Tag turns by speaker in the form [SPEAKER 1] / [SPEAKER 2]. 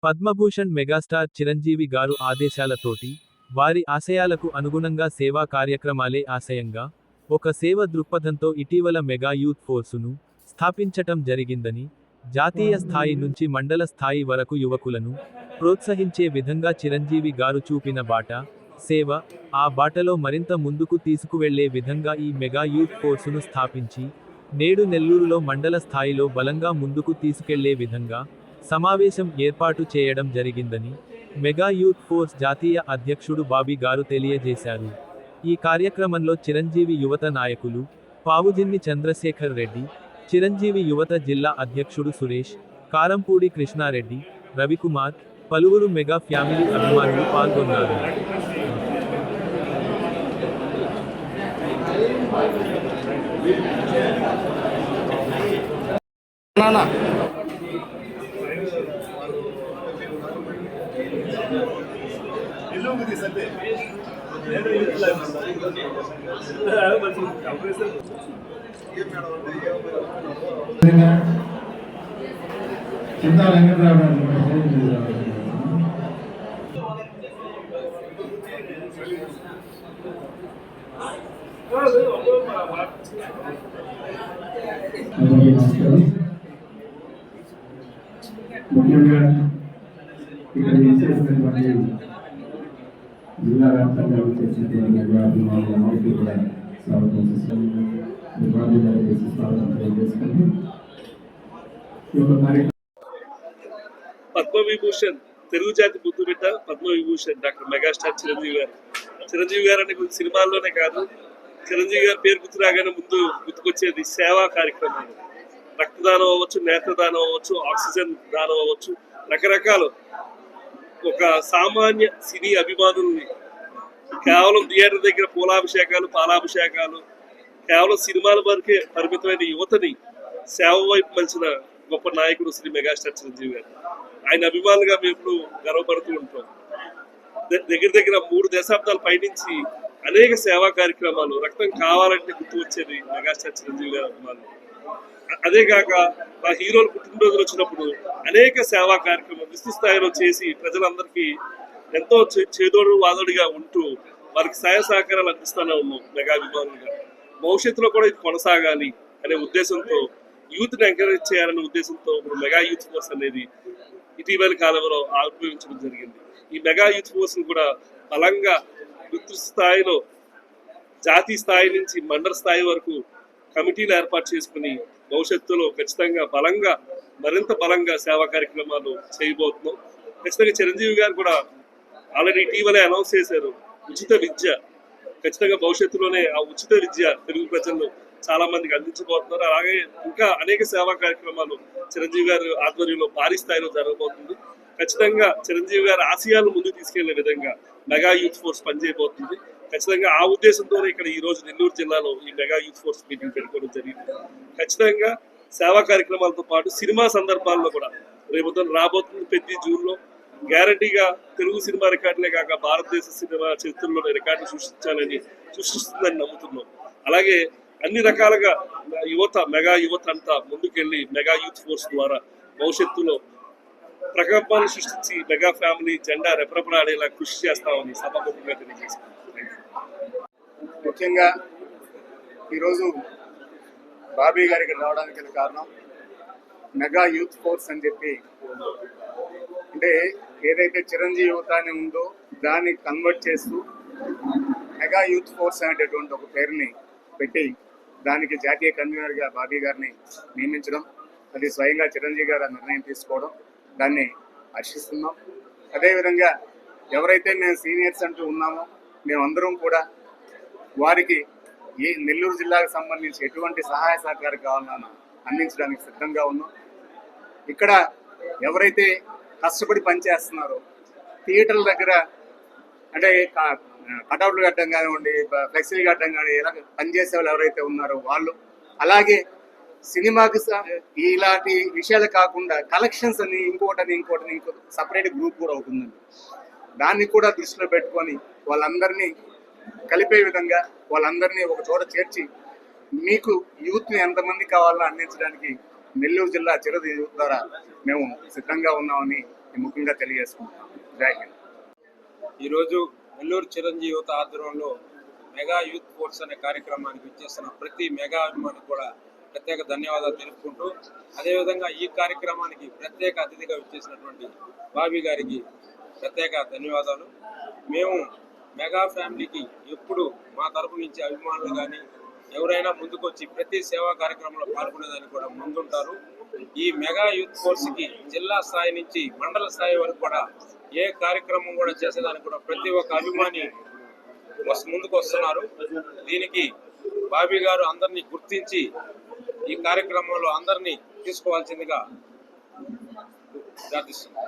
[SPEAKER 1] Padma Bhushan megastar Chiranjeevi గారు ఆదేశాలతోటి, వారి ఆశయాలకు అనుగుణంగా సేవా కార్యక్రమాలే ఆశయంగా, ఒక సేవ దృక్పథంతో ఇటీవల మెగా యూత్ ఫోర్సును స్థాపించటం జరిగిందని, జాతీయ స్థాయి నుంచి మండల స్థాయి వరకు యువకులను ప్రోత్సహించే విధంగా చిరంజీవి గారు చూపిన బాట, సేవ, ఆ బాటలో మరింత ముందుకు తీసుకువెళ్లే విధంగా ఈ మెగా యూత్ ఫోర్సును స్థాపించి, నేడు నెల్లూరులో మండల స్థాయిలో బలంగా ముందుకు తీసుకెళ్లే విధంగా సమావేశం ఏర్పాటు చేయడం జరిగిందని, మెగా యూత్ ఫోర్స్ జాతీయ అధ్యక్షుడు బాబీ గారు తెలియజేశారు. ఈ కార్యక్రమంలో చిరంజీవి యువత నాయకులు పావుజిన్ని చంద్రశేఖర్ రెడ్డి, చిరంజీవి యువత జిల్లా అధ్యక్షుడు సురేష్, కారంపూడి కృష్ణారెడ్డి, రవికుమార్, పలువురు మెగా ఫ్యామిలీ అభిమానులు పాల్గొన్నారు.
[SPEAKER 2] ముఖ్యంగా ఇక్కడ చేసేసినటువంటి జిల్లా వ్యాప్తంగా చేసినటువంటి అభిమానులు కూడా స్వాగతం తెలియజేసుకుంటూ
[SPEAKER 3] పద్మవిభూషణ్ తెలుగు జాతి ముద్దు బిడ్డ పద్మవిభూషణ్ డాక్టర్ మెగాస్టార్ చిరంజీవి గారు. చిరంజీవి గారు అనే సినిమాల్లోనే కాదు, చిరంజీవి గారు పేరు గుర్తు రాగానే ముందు గుర్తుకొచ్చేది సేవా కార్యక్రమాలు. రక్తదానం అవ్వచ్చు, నేత్రదానం అవ్వచ్చు, ఆక్సిజన్ దానం అవ్వచ్చు, రకరకాలు. ఒక సామాన్య సినీ అభిమానుల్ని కేవలం థియేటర్ దగ్గర పూలాభిషేకాలు, పాలాభిషేకాలు, కేవలం సినిమాల వరకే పరిమితమైన యువతని సేవ వైపు మలిచిన గొప్ప నాయకుడు శ్రీ మెగాస్టార్ చిరంజీవి గారు. ఆయన అభిమానులుగా మేము ఎప్పుడు గర్వపడుతూ ఉంటాం. దగ్గర దగ్గర 3 దశాబ్దాల పైనుంచి అనేక సేవా కార్యక్రమాలు. రక్తం కావాలంటే గుర్తు వచ్చేది మెగాస్టార్ చిరంజీవి గారి అభిమానులు. అదే కాక మా హీరోలు పుట్టినరోజులు వచ్చినప్పుడు అనేక సేవా కార్యక్రమాలు విస్తృత స్థాయిలో చేసి ప్రజలందరికీ ఎంతో చేదోడు వాదోడిగా ఉంటూ వారికి సహాయ సహకారాలు అందిస్తూనే ఉన్నాం మెగా అభిమానులుగా. భవిష్యత్తులో కూడా ఇది కొనసాగాలి అనే ఉద్దేశంతో, యూత్ని ఎంకరేజ్ చేయాలనే ఉద్దేశంతో ఇప్పుడు మెగా యూత్ ఫోర్స్ అనేది ఇటీవల కాలంలో ఆవిర్భవించడం జరిగింది. ఈ మెగా యూత్ ఫోర్స్ కూడా బలంగా విస్తృత స్థాయిలో జాతీయ స్థాయి నుంచి మండల స్థాయి వరకు కమిటీలు ఏర్పాటు చేసుకుని భవిష్యత్తులో ఖచ్చితంగా బలంగా, మరింత బలంగా సేవా కార్యక్రమాలు చేయబోతున్నాం. ఖచ్చితంగా చిరంజీవి గారు కూడా ఆల్రెడీ ఇటీవలే అనౌన్స్ చేశారు ఉచిత విద్య. ఖచ్చితంగా భవిష్యత్తులోనే ఆ ఉచిత విద్య తెలుగు ప్రజలు చాలా మందికి అందించబోతున్నారు. అలాగే ఇంకా అనేక సేవా కార్యక్రమాలు చిరంజీవి గారి ఆధ్వర్యంలో భారీ స్థాయిలో జరగబోతుంది. ఖచ్చితంగా చిరంజీవి గారి ఆశయాలను ముందుకు తీసుకెళ్లే విధంగా మెగా యూత్ ఫోర్స్ పనిచేయబోతుంది. ఖచ్చితంగా ఆ ఉద్దేశంతోనే ఇక్కడ ఈ రోజు నెల్లూరు జిల్లాలో ఈ మెగా యూత్ ఫోర్స్ మీటింగ్ పెట్టుకోవడం జరిగింది. ఖచ్చితంగా సేవా కార్యక్రమాలతో పాటు సినిమా సందర్భాల్లో కూడా రేపు రాబోతుంది. ప్రతి జూన్లో గ్యారంటీగా తెలుగు సినిమా రికార్డులే కాక భారతదేశ సినిమా చరిత్రలోనే రికార్డు సృష్టిస్తుందని నమ్ముతున్నాం. అలాగే అన్ని రకాలుగా యువత, మెగా యువత అంతా ముందుకెళ్లి మెగా యూత్ ఫోర్స్ ద్వారా భవిష్యత్తులో ప్రకంపాలను సృష్టించి మెగా ఫ్యామిలీ జెండా రెపరెపలాడేలా కృషి చేస్తామని సభాముఖంగా తెలియజేశారు.
[SPEAKER 4] ముఖ్యంగా ఈరోజు బాబీ గారికి రావడానికి కారణం మెగా యూత్ ఫోర్స్ అని చెప్పి, అంటే ఏదైతే చిరంజీవి యువత అని ఉందో దాన్ని కన్వర్ట్ చేస్తూ మెగా యూత్ ఫోర్స్ అనేటటువంటి ఒక పేరుని పెట్టి దానికి జాతీయ కన్వీనర్గా బాబీ గారిని నియమించడం, అది స్వయంగా చిరంజీవి గారు ఆ నిర్ణయం తీసుకోవడం, దాన్ని హర్షిస్తున్నాం. అదేవిధంగా ఎవరైతే మేము సీనియర్స్ అంటూ ఉన్నామో మేమందరం కూడా వారికి ఈ నెల్లూరు జిల్లాకు సంబంధించి ఎటువంటి సహాయ సహకారం కావాలన్నా అందించడానికి సిద్ధంగా ఉన్నాం. ఇక్కడ ఎవరైతే కష్టపడి పనిచేస్తున్నారో థియేటర్ల దగ్గర, అంటే కటౌట్లు కట్టడం కానివ్వండి, ఫ్లెక్సీలు కట్టడం కానీ, ఇలా పనిచేసే వాళ్ళు ఎవరైతే ఉన్నారో వాళ్ళు, అలాగే సినిమాకి ఇలాంటి విషయాలు కాకుండా కలెక్షన్స్ అని ఇంకో సపరేట్ గ్రూప్ కూడా అవుతుందండి. దాన్ని కూడా దృష్టిలో పెట్టుకొని వాళ్ళందరినీ కలిపే విధంగా వాళ్ళందరినీ ఒక చోట చేర్చి మీకు యూత్ని ఎంతమంది కావాలో అందించడానికి నెల్లూరు జిల్లా చిరది యూత్ ద్వారా మేము సిద్ధంగా ఉన్నామని ముఖ్యంగా తెలియజేసుకుంటున్నాను. జై హింద్.
[SPEAKER 5] ఈరోజు నెల్లూరు చిరంజీవి యువత ఆధ్వర్యంలో మెగా యూత్ ఫోర్స్ అనే కార్యక్రమానికి ఇచ్చేస్తున్న ప్రతి మెగా అభిమానికి కూడా ప్రత్యేక ధన్యవాదాలు తెలుపుకుంటూ, అదేవిధంగా ఈ కార్యక్రమానికి ప్రత్యేక అతిథిగా ఇచ్చేసినటువంటి బాబీ గారికి ప్రత్యేక ధన్యవాదాలు. మేము మెగా ఫ్యామిలీకి ఎప్పుడు మా తరపు నుంచి అభిమానులు కానీ ఎవరైనా ముందుకొచ్చి ప్రతి సేవా కార్యక్రమంలో పాల్గొనేదానికి కూడా ముందుంటారు. ఈ మెగా యూత్ ఫోర్స్కి జిల్లా స్థాయి నుంచి మండల స్థాయి వరకు కూడా ఏ కార్యక్రమం కూడా చేసేదానికి కూడా ప్రతి ఒక్క అభిమాని ముందుకు వస్తున్నారు. దీనికి బాబీ గారు అందరినీ గుర్తించి ఈ కార్యక్రమంలో అందరినీ తీసుకోవాల్సిందిగా ప్రార్థిస్తున్నాం.